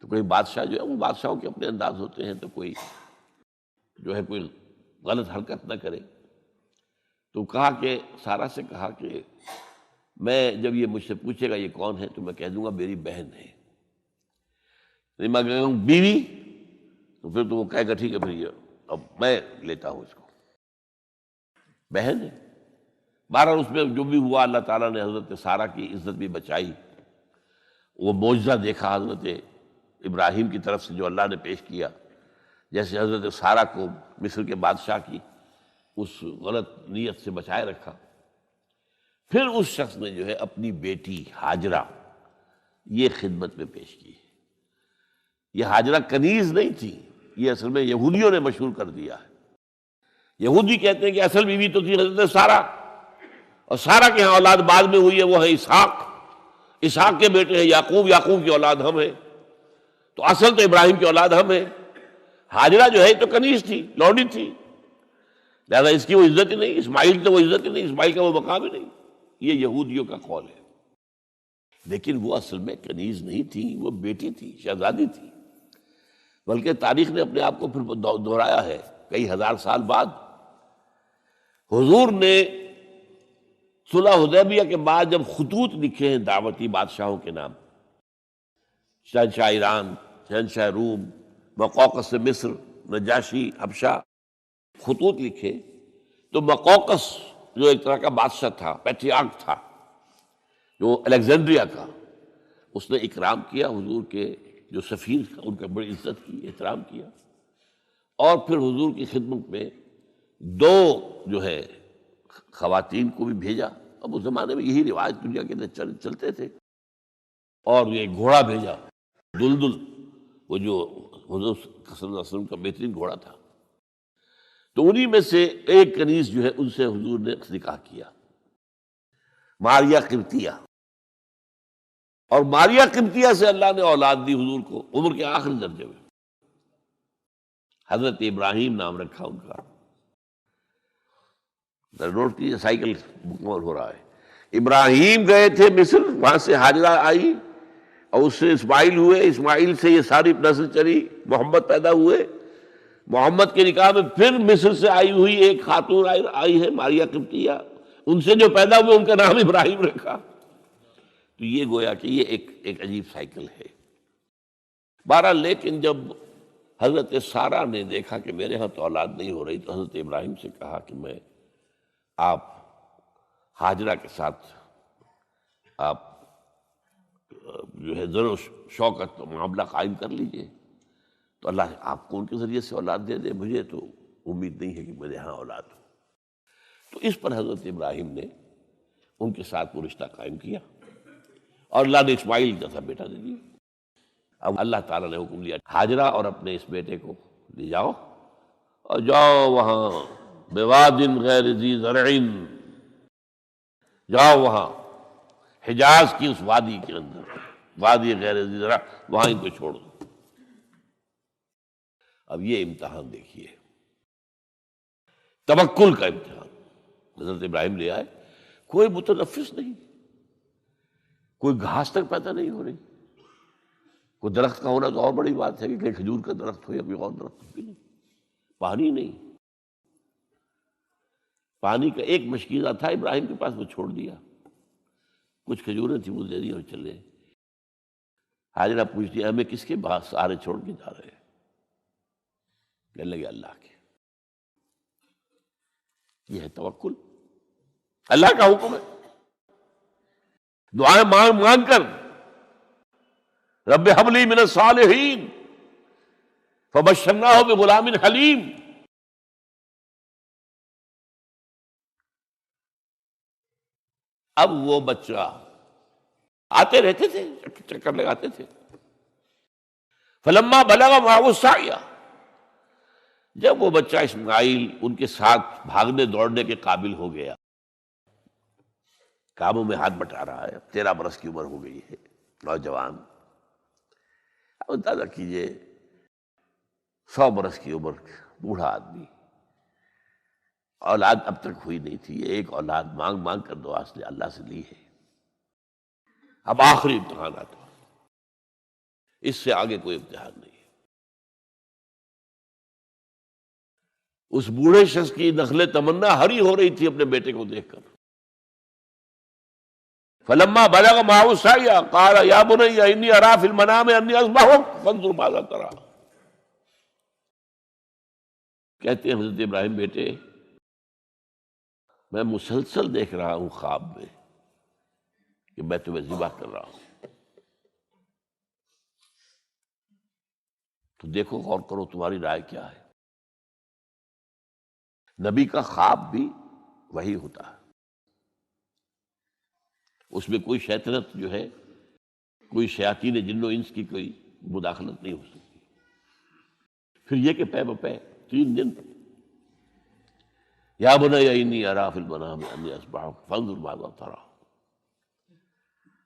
تو کوئی بادشاہ جو ہے، وہ بادشاہوں کے اپنے انداز ہوتے ہیں، تو کوئی جو ہے کوئی غلط حرکت نہ کرے۔ تو کہا کہ سارہ سے کہا کہ میں جب یہ مجھ سے پوچھے گا یہ کون ہے تو میں کہہ دوں گا میری بہن ہے، نہیں میں کہوں بیوی تو پھر تو وہ کہے گا ٹھیک ہے پھر یہ اب میں لیتا ہوں اس کو، بہن ہے۔ بہرحال اس میں جو بھی ہوا، اللہ تعالیٰ نے حضرت سارہ کی عزت بھی بچائی۔ وہ معجزہ دیکھا حضرت ابراہیم کی طرف سے جو اللہ نے پیش کیا، جیسے حضرت سارہ کو مصر کے بادشاہ کی اس غلط نیت سے بچائے رکھا۔ پھر اس شخص نے جو ہے اپنی بیٹی ہاجرہ یہ خدمت میں پیش کی۔ یہ ہاجرہ کنیز نہیں تھی، یہ اصل میں یہودیوں نے مشہور کر دیا ہے۔ یہودی کہتے ہیں کہ اصل بیوی تو تھی حضرت سارہ، اور سارہ کے ہاں اولاد بعد میں ہوئی ہے، وہ ہے اسحاق کے بیٹے ہیں یعقوب کی اولاد ہم ہیں، تو اصل تو ابراہیم کی اولاد ہم ہیں۔ ہاجرہ جو ہے تو کنیز تھی، لوڈی تھی، لہذا اس کی وہ عزت ہی نہیں، اسماعیل تو وہ عزت ہی نہیں، اسماعیل کا وہ مقام ہی نہیں۔ یہ یہودیوں کا قول ہے، لیکن وہ اصل میں کنیز نہیں تھی، وہ بیٹی تھی، شہزادی تھی۔ بلکہ تاریخ نے اپنے آپ کو پھر دہرایا ہے کئی ہزار سال بعد۔ حضور نے صلح حدیبیہ کے بعد جب خطوط لکھے ہیں دعوتی بادشاہوں کے نام، شہنشاہ ایران، شہنشاہ روم، مقوقس مصر، نجاشی حبشہ، خطوط لکھے، تو مقوقس جو ایک طرح کا بادشاہ تھا، پیٹریارک تھا، جو الیگزینڈریا کا، اس نے اکرام کیا حضور کے جو سفیر تھا، ان کا بڑی عزت کی، احترام کیا، اور پھر حضور کی خدمت میں 2 جو ہے خواتین کو بھی بھیجا، اب اس زمانے میں یہی رواج دنیا کے اندر چلتے تھے. اور یہ گھوڑا بھیجا دلدل، وہ جو حضور صلی اللہ علیہ وسلم کا بہترین گھوڑا تھا. تو انہی میں سے ایک کنیز جو ہے ان سے حضور نے نکاح کیا، ماریہ قبطیہ. اور ماریہ قبطیہ سے اللہ نے اولاد دی حضور کو عمر کے آخری درجے میں. حضرت ابراہیم نام رکھا ان کا. نوٹ کیجیے، سائیکل مکمل ہو رہا ہے. ابراہیم گئے تھے مصر، وہاں سے ہاجرہ آئی اور اس سے اسماعیل ہوئے، اسماعیل سے یہ ساری نسل چلی، محمد پیدا ہوئے. محمد کے نکاح میں پھر مصر سے آئی ہوئی ایک خاتون آئی ہے ماریہ قبطیہ، ان سے جو پیدا ہوئے ان کا نام ابراہیم رکھا. تو یہ گویا کہ یہ ایک عجیب سائیکل ہے. بہرحال لیکن جب حضرت سارہ نے دیکھا کہ میرے ہاں تو اولاد نہیں ہو رہی، تو حضرت ابراہیم سے کہا کہ میں آپ ہاجرہ کے ساتھ آپ جو ہے زر و شوقت معاملہ قائم کر لیجئے، تو اللہ آپ کو ان کے ذریعے سے اولاد دے دے. مجھے تو امید نہیں ہے کہ میرے ہاں اولاد ہو. تو اس پر حضرت ابراہیم نے ان کے ساتھ وہ رشتہ قائم کیا اور اللہ نے اسماعیل جیسا بیٹا دے دیا. اب اللہ تعالیٰ نے حکم دیا ہاجرہ اور اپنے اس بیٹے کو لے جاؤ اور جاؤ وہاں بواد غیر ذی زرع، جاؤ وہاں حجاز کی اس وادی کے اندر، وادی غیر ذی زرع، وہاں ان کو چھوڑ دو. اب یہ امتحان دیکھیے، توکل کا امتحان. حضرت ابراہیم لے آئے، کوئی متنفس نہیں، کوئی گھاس تک پیدا نہیں ہو رہی. کوئی درخت کا ہونا تو اور بڑی بات ہے کہ کہیں کھجور کا درخت ہو یا کوئی اور درخت بھی نہیں. پانی نہیں، پانی کا ایک مشکیزہ تھا ابراہیم کے پاس، وہ چھوڑ دیا. کچھ کھجوریں تھیں وہ دے دی اور چلے. حاجرہ پوچھتی ہمیں کس کے بعد سارے چھوڑ کے جا رہے ہیں؟ کہنے لگے اللہ کے. یہ ہے توکل، اللہ کا حکم ہے. دعائیں مانگ مانگ کر رب ہب لی من الصالحین فبشرناہ بغلام حلیم. اب وہ بچہ آتے رہتے تھے، چکر لگاتے تھے. فلما بلغ معه السعی، جب وہ بچہ اسماعیل ان کے ساتھ بھاگنے دوڑنے کے قابل ہو گیا، کاموں میں ہاتھ بٹا رہا ہے، 13 برس کی عمر ہو گئی ہے، نوجوان. اب اندازہ کیجئے 100 برس کی عمر، بوڑھا آدمی، اولاد اب تک ہوئی نہیں تھی. یہ ایک اولاد مانگ مانگ کر دعا سے اللہ سے لی ہے. اب آخری امتحانات، اس سے آگے کوئی امتحان نہیں ہے. اس بوڑھے شخص کی نخل تمنا ہری ہو رہی تھی اپنے بیٹے کو دیکھ کر. فلما بلغ معه السعی قال یا بنی انی اری فی المنام انی اذبحک فانظر ماذا تری. کہتے ہیں حضرت ابراہیم بیٹے میں مسلسل دیکھ رہا ہوں خواب میں کہ میں تمہیں ذبح کر رہا ہوں. تو دیکھو غور کرو تمہاری رائے کیا ہے. نبی کا خواب بھی وہی ہوتا ہے، اس میں کوئی شیطنت جو ہے، کوئی شیاطین جن و انس کی کوئی مداخلت نہیں ہو سکتی. پھر یہ کہ پے بپے 3 دن یا بنی انی اری فی المنام انی اذبحک فانظر ماذا تری.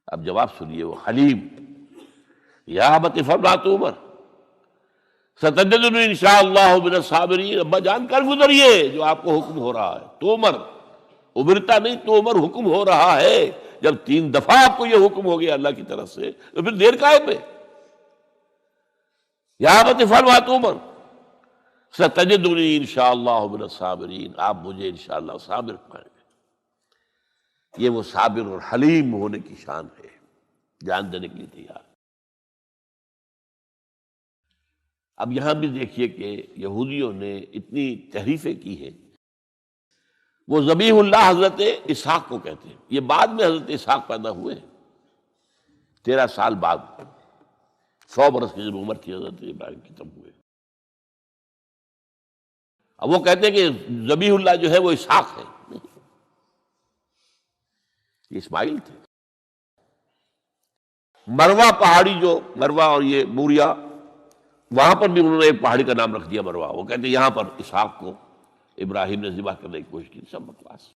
اب جواب سنیے، وہ حلیم. یا ابت افعل ما تؤمر ستجدنی انشاءاللہ من الصابرین. ابا جان کر گزریے جو آپ کو حکم ہو رہا ہے. تومر ابرتا نہیں، تومر حکم ہو رہا ہے. جب 3 دفعہ آپ کو یہ حکم ہو گیا اللہ کی طرف سے تو پھر دیر کاہے پہ. یا ابت افعل ما تؤمر ستجدنی انشاءاللہ من الصابرین. آپ مجھے انشاءاللہ صابر پائیں گے. یہ وہ صابر اور حلیم ہونے کی شان ہے، جان دینے کے لیے تیار. اب یہاں بھی دیکھیے کہ یہودیوں نے اتنی تحریفیں کی ہیں. وہ ذبیح اللہ حضرت اسحاق کو کہتے ہیں. یہ بعد میں حضرت اسحاق پیدا ہوئے، 13 سال بعد، 100 برس کی جب عمر تھی حضرت ابراہیم کی تب ہوئے. اب وہ کہتے ہیں کہ ذبیح اللہ جو ہے وہ اسحاق ہے. یہ اسماعیل تھے۔ مروا پہاڑی، جو مروا اور یہ موریا، وہاں پر بھی انہوں نے ایک پہاڑی کا نام رکھ دیا مروا۔ وہ کہتے ہیں یہاں پر اسحاق کو ابراہیم نے ذبح کرنے کی کوشش کی، سب بکواس۔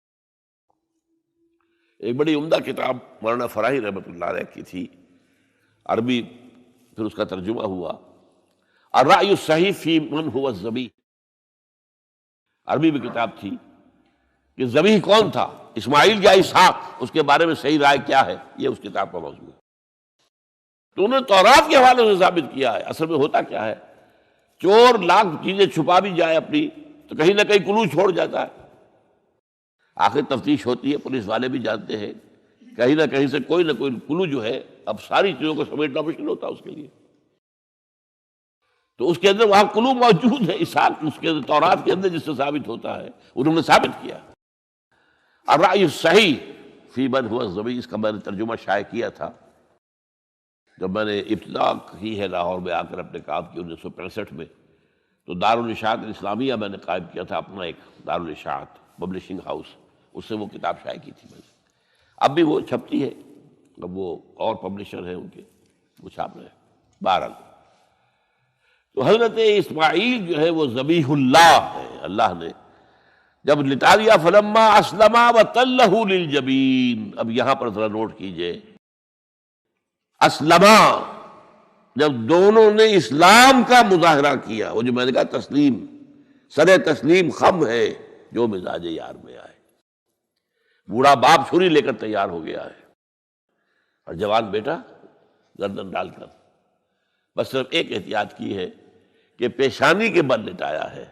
ایک بڑی عمدہ کتاب مولانا فراہی رحمۃ اللہ علیہ کی تھی، عربی، پھر اس کا ترجمہ ہوا، الرأی الصحیح فی من هو الذبیح۔ عربی میں کتاب تھی کہ ذبیح کون تھا، اسماعیل یا اسحاق، اس کے بارے میں صحیح رائے کیا ہے، یہ اس کتاب کا موضوع ہے۔ تو انہوں نے تورات کے حوالے سے ثابت کیا ہے۔ اصل میں ہوتا کیا ہے، چور لاکھ چیزیں چھپا بھی جائے اپنی، تو کہیں نہ کہیں کلو چھوڑ جاتا ہے۔ آخر تفتیش ہوتی ہے، پولیس والے بھی جانتے ہیں کہیں نہ کہیں سے کوئی نہ کوئی کلو جو ہے، اب ساری چیزوں کو سمیٹنا مشکل ہوتا ہے اس کے لیے، تو اس کے اندر وہاں کلو موجود ہے، اسحاق اس کے تورات کے اندر جس سے ثابت ہوتا ہے، انہوں نے ثابت کیا۔ الرأی الصحیح فی من هو الذبیح، اس کا میں نے ترجمہ شائع کیا تھا جب میں نے ابتدا کی ہے لاہور میں آ کر اپنے کام کی 1965 میں، تو دارالاشاعت الاسلامیہ میں نے قائم کیا تھا اپنا ایک دارالاشاعت پبلشنگ ہاؤس، اس سے وہ کتاب شائع کی تھی میں نے۔ اب بھی وہ چھپتی ہے، اب وہ اور پبلشر ہیں ان کے، وہ چھاپ رہے ہیں۔ بہرحال تو حضرت اسماعیل جو ہے وہ ذبیح اللہ ہے، اللہ نے جب لٹا دیا، فلما اسلما وتلہ للجبین۔ اب یہاں پر ذرا نوٹ کیجئے، اسلما، جب دونوں نے اسلام کا مظاہرہ کیا، وہ جو میں نے کہا تسلیم، سر تسلیم خم ہے جو مزاج یار میں آئے۔ بوڑھا باپ چھری لے کر تیار ہو گیا ہے، اور جوان بیٹا گردن ڈال کر بس صرف ایک احتیاط کی ہے کہ پیشانی کے بل لٹایا ہے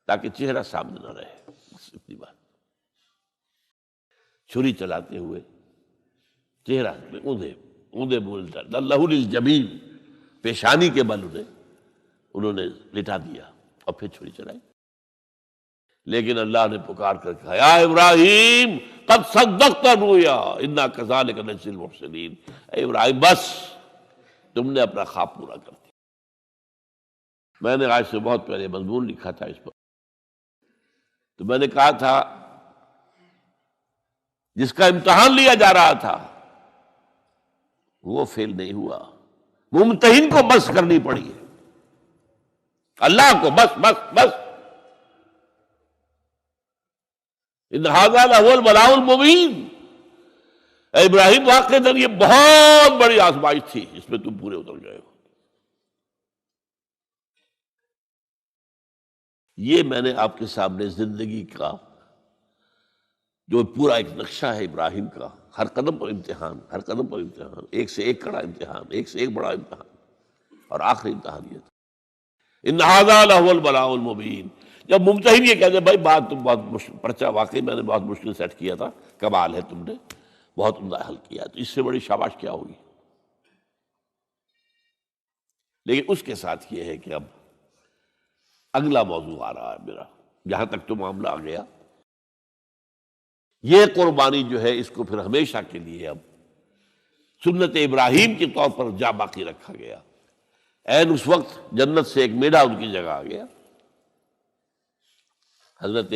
تاکہ چہرہ سامنے نہ رہے، بس اتنی بات۔ چھری چلاتے ہوئے چہرہ اوندا بولتا اللہ للجبین، پیشانی کے بل انہوں نے لٹا دیا اور پھر چھری چلائی۔ لیکن اللہ نے پکار کر کہا، یا ابراہیم قد صدقت الرؤیا انا کذالک نجزی المحسنین۔ اے ابراہیم بس تم نے اپنا خواب پورا کر دیا۔ میں نے آج سے بہت پہلے مضمون لکھا تھا اس پر، تو میں نے کہا تھا جس کا امتحان لیا جا رہا تھا وہ فیل نہیں ہوا، ممتحن کو بس کرنی پڑی ہے، اللہ کو بس بس بس۔ ان ھذا لھو البلاء المبین۔ اے ابراہیم واقعتاً یہ بہت بڑی آزمائش تھی، اس میں تم پورے اتر گئے ہو۔ یہ میں نے آپ کے سامنے زندگی کا جو پورا ایک نقشہ ہے ابراہیم کا، ہر قدم پر امتحان، ہر قدم پر امتحان، ایک سے ایک کڑا امتحان، ایک سے ایک بڑا امتحان، اور آخری امتحان یہ تھا، ان ھذا لھو البلاء المبین۔ جب ممتحن یہ کہتے بھائی بات تم بہت مشکل، پرچہ واقعی میں نے بہت مشکل سیٹ کیا تھا، کمال ہے تم نے بہت عمدہ حل کیا، تو اس سے بڑی شاباش کیا ہوگی۔ لیکن اس کے ساتھ یہ ہے کہ اب اگلا موضوع آ رہا ہے میرا، جہاں تک تو معاملہ آ گیا، یہ قربانی جو ہے اس کو پھر ہمیشہ کے لیے اب سنت ابراہیم کے طور پر جا باقی رکھا گیا۔ عین اس وقت جنت سے ایک میڈا ان کی جگہ آ گیا۔ حضرت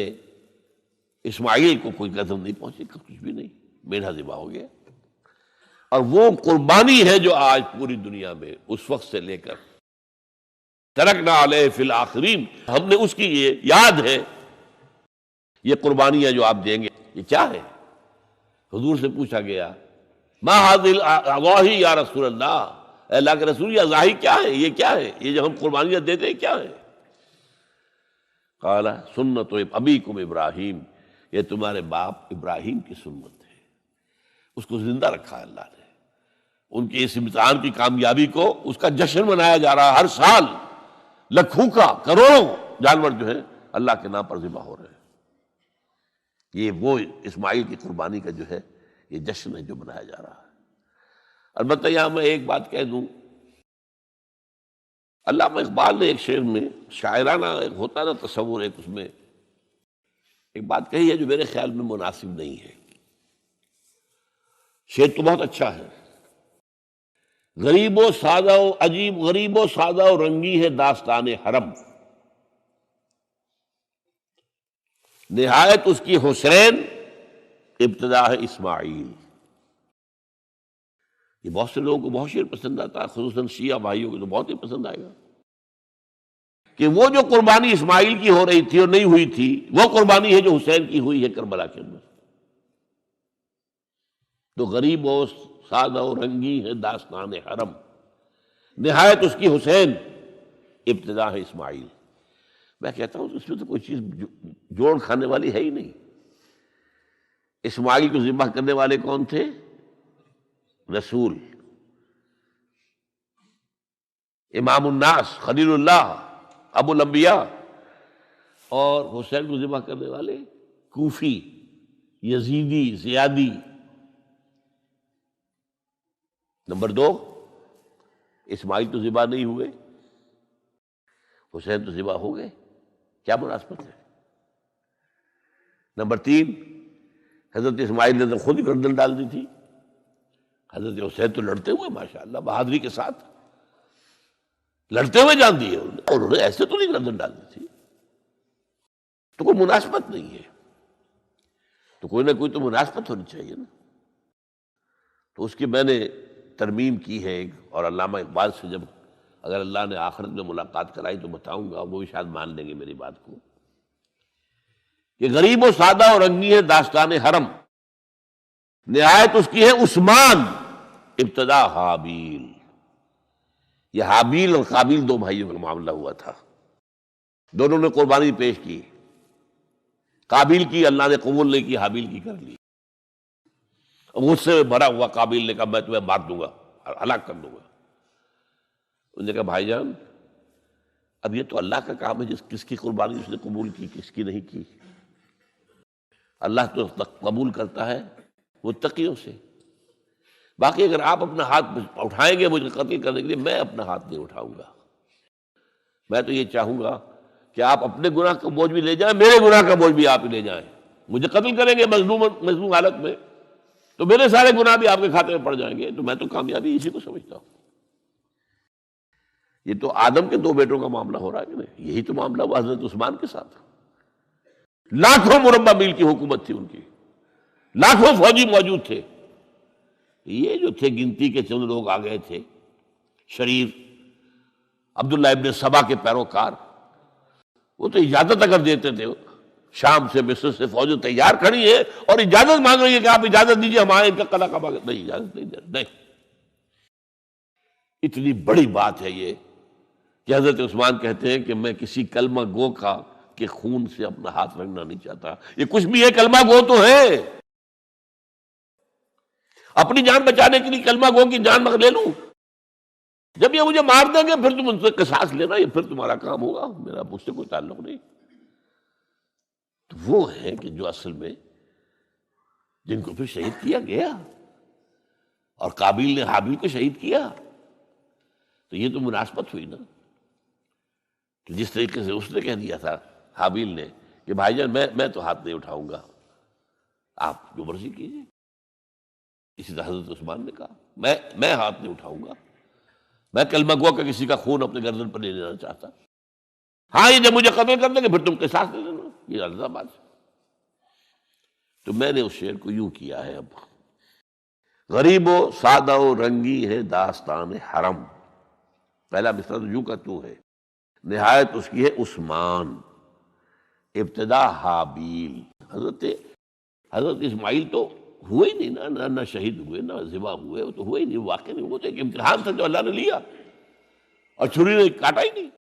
اسماعیل کو کوئی قدر نہیں پہنچی، کچھ بھی نہیں، میڈا ذبح ہو گیا۔ اور وہ قربانی ہے جو آج پوری دنیا میں اس وقت سے لے کر ترکنا علیہ فی الآخرین، ہم نے اس کی یہ یاد ہے، یہ قربانیاں جو آپ دیں گے یہ کیا ہے؟ حضور سے پوچھا گیا ما ھذی الاضاحی یا رسول اللہ، اے اللہ کے رسول یہ اضاحی کیا ہے، یہ کیا ہے، یہ جو ہم قربانیاں دیتے ہیں کیا ہے؟ قال سنت ابیکم ابراہیم، یہ تمہارے باپ ابراہیم کی سنت ہے۔ اس کو زندہ رکھا ہے اللہ نے، ان کی اس امتحان کی کامیابی کو، اس کا جشن منایا جا رہا ہے ہر سال، لاکھوں کا، کروڑوں جانور جو ہے اللہ کے نام پر ذبح ہو رہے ہیں۔ یہ وہ اسماعیل کی قربانی کا جو ہے یہ جشن ہے جو منایا جا رہا ہے۔ البتہ یہاں میں ایک بات کہہ دوں، علامہ اقبال نے ایک شعر میں شاعرانہ ایک ہوتا نا تصور، ایک اس میں ایک بات کہی ہے جو میرے خیال میں مناسب نہیں ہے۔ شعر تو بہت اچھا ہے، غریب و سادہ و عجیب، غریب و سادہ و رنگی ہے داستان حرم، نہایت اس کی حسین ابتدا ہے اسماعیل۔ یہ بہت سے لوگوں کو بہت شعر پسند آتا ہے، خصوصاً شیعہ بھائیوں کو تو بہت ہی پسند آئے گا، کہ وہ جو قربانی اسماعیل کی ہو رہی تھی اور نہیں ہوئی تھی، وہ قربانی ہے جو حسین کی ہوئی ہے کربلا کے اندر۔ تو غریب و سادہ و رنگی ہے داستان حرم، نہایت اس کی حسین، ابتدا ہے اسماعیل۔ میں کہتا ہوں اس میں تو کوئی چیز جوڑ کھانے والی ہے ہی نہیں۔ اسماعیل کو ذبح کرنے والے کون تھے؟ رسول، امام الناس، خلیل اللہ، ابو الانبیاء، اور حسین کو ذبح کرنے والے کوفی، یزیدی، زیادی۔ نمبر 2، اسماعیل تو ذبح نہیں ہوئے، حسین تو ذبح ہو گئے، کیا مناسبت ہے؟ نمبر 3، حضرت اسماعیل نے تو خود ہی گردن ڈال دی تھی، حضرت حسین تو لڑتے ہوئے ماشاءاللہ بہادری کے ساتھ لڑتے ہوئے جان دیے انہوں نے ایسے تو نہیں گردن ڈال دی تھی۔ تو کوئی مناسبت نہیں ہے، تو کوئی نہ کوئی تو مناسبت ہونی چاہیے نا۔ تو اس کی میں نے ترمیم کی ہے ایک، اور علامہ اقبال سے جب اگر اللہ نے آخرت میں ملاقات کرائی تو بتاؤں گا، وہ بھی شاید مان لیں گے میری بات کو، کہ غریب و سادہ اور رنگی ہے داستان حرم، نہایت اس کی ہے عثمان، ابتدا حابیل۔ یہ حابیل اور قابیل دو بھائیوں کا معاملہ ہوا تھا، دونوں نے قربانی پیش کی، قابیل کی اللہ نے قبول نہیں کی، حابیل کی کر لی۔ غصے میں بھرا ہوا قابیل نے کہا میں تمہیں مار دوں گا، ہلاک کر دوں گا۔ انہوں نے کہا بھائی جان اب یہ تو اللہ کا کام ہے، کس کی قربانی اس نے قبول کی، کس کی نہیں کی۔ اللہ تو قبول کرتا ہے متقیوں سے، باقی اگر آپ اپنا ہاتھ اٹھائیں گے مجھے قتل کرنے کے لیے، میں اپنا ہاتھ نہیں اٹھاؤں گا۔ میں تو یہ چاہوں گا کہ آپ اپنے گناہ کا بوجھ بھی لے جائیں، میرے گناہ کا بوجھ بھی آپ ہی لے جائیں۔ مجھے قتل کریں گے مظلوم حالت میں تو میرے سارے گناہ بھی آپ کے کھاتے میں پڑ جائیں گے، تو میں تو کامیابی اسی کو سمجھتا ہوں۔ یہ تو آدم کے 2 بیٹوں کا معاملہ ہو رہا ہے کہ نہیں، یہی تو معاملہ ہوا حضرت عثمان کے ساتھ۔ لاکھوں مربع میل کی حکومت تھی ان کی، لاکھوں فوجی موجود تھے، یہ جو تھے گنتی کے چند لوگ آ گئے تھے، شریف عبداللہ ابن سبا کے پیروکار، وہ تو اجازت اگر دیتے تھے، شام سے مصر سے فوج تیار کھڑی ہے اور اجازت مانگ رہی ہے کہ آپ اجازت دیجیے ہم آئیں ان کا قلعہ کعبہ، نہیں اجازت نہیں۔ اتنی بڑی بات ہے یہ کہ حضرت عثمان کہتے ہیں کہ میں کسی کلمہ گو کا کے خون سے اپنا ہاتھ رنگنا نہیں چاہتا۔ یہ کچھ بھی ہے، کلمہ گو تو ہے، اپنی جان بچانے کے لیے کلمہ گو کی جان میں لے لوں، جب یہ مجھے مار دیں گے پھر تم ان سے قصاص لینا، یہ پھر تمہارا کام ہوگا، میرا مجھ سے کوئی تعلق نہیں۔ تو وہ ہے کہ جو اصل میں جن کو پھر شہید کیا گیا، اور قابیل نے حابیل کو شہید کیا، تو یہ تو مناسبت ہوئی نا۔ تو جس طریقے سے اس نے کہہ دیا تھا حابیل نے کہ بھائی جان میں تو ہاتھ نہیں اٹھاؤں گا، آپ جو مرضی کیجیے، اسی طرح حضرت عثمان نے کہا میں ہاتھ نہیں اٹھاؤں گا، میں کلمہ گو کا کسی کا خون اپنے گردن پر نہیں لینا چاہتا۔ ہاں یہ جب مجھے قتل کر دیں گے پھر تم قصاص لے لینا، یہ الزام بات ہے۔ تو میں نے اس شعر کو یوں کیا ہے، اب غریب و سادہ و رنگی ہے داستان حرم، پہلا مصرع تو یوں کا تو ہے، نہایت اس کی ہے عثمان، ابتدا حابیل۔ حضرت اسماعیل تو ہوئے ہی نہیں، نہ شہید ہوئے نہ ذبح ہوئے، وہ تو ہوئے ہی نہیں، واقع نہیں، وہ تو ایک امتحان تھا جو اللہ نے لیا اور چھری نے کاٹا ہی نہیں۔